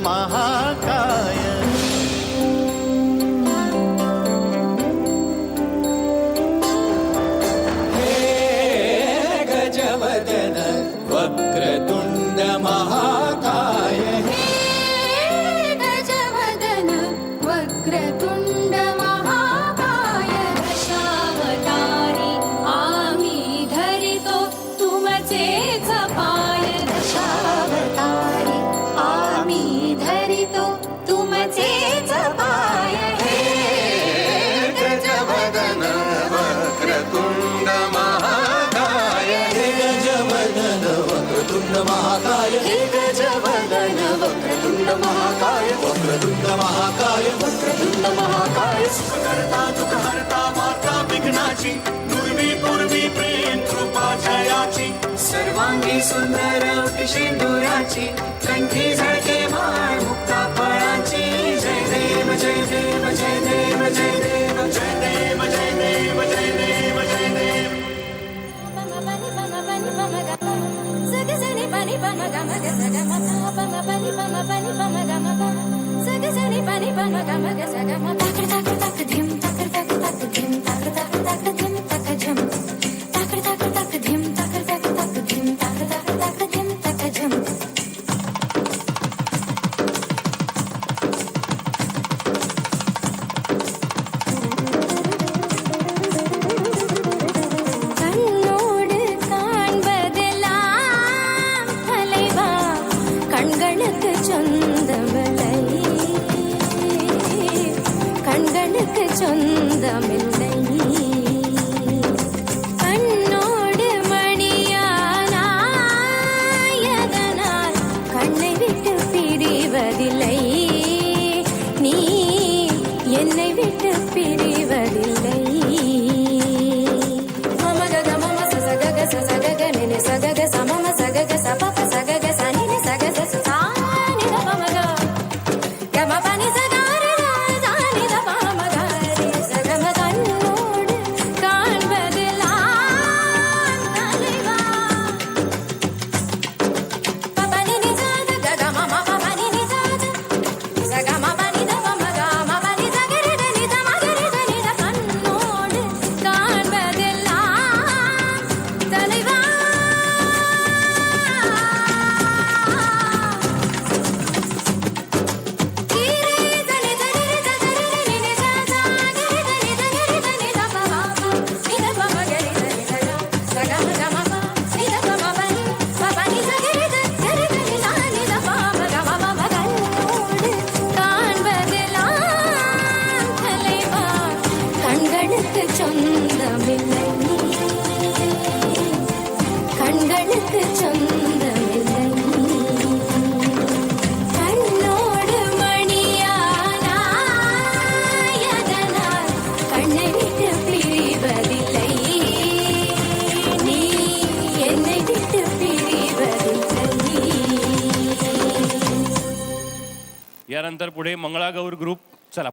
महाकाय गजवदन वक्रतुंड महाकाय गजवदन वक्रतुंड महाकाय दशावतारी आम्ही धरितो तुमचेच पाय दशावतारी आम्ही धरितो तुमचेच पाय गजवदन वक्रतुंड महाकाय गजवदन वक्रतुंड महाकाय गजवदन वक्रतुंड महाकाय वक्रतुंड महाकाय वक्रतुंड महाकाय सुखकर्ता दुःखहर्ता माता विघ्नाची पूर्वी पूर्वी प्रेम कृपा जयाची सर्वांगी सुंदर सिंदुराची कंठी झळके माळ मुक्ता फळाची जय देव जय देव जय देव जय देव जय देव जय देव जय देव जय देव கண்ணோடு காண்பதெல்லாம் தலைவா கண்களுக்கு சொந்தமில்லை கண்களுக்கு சொந்தமில்லை கண்ணோடு மணியானாயதனால் கண்ணை விட்டு பிரிவதில்லை நீ என்னை விட்டு பிரிவதில்லை சொந்தமில்லை கண்களுக்கு சொந்தமில்லை கண்ணோடு மணியானாயதனால் கண்ணை விட்டு பிரிவதில்லை நீ என்னை விட்டு பிரிவதில்லை. यानंतर पुढे मंगळागौर ग्रुप चला.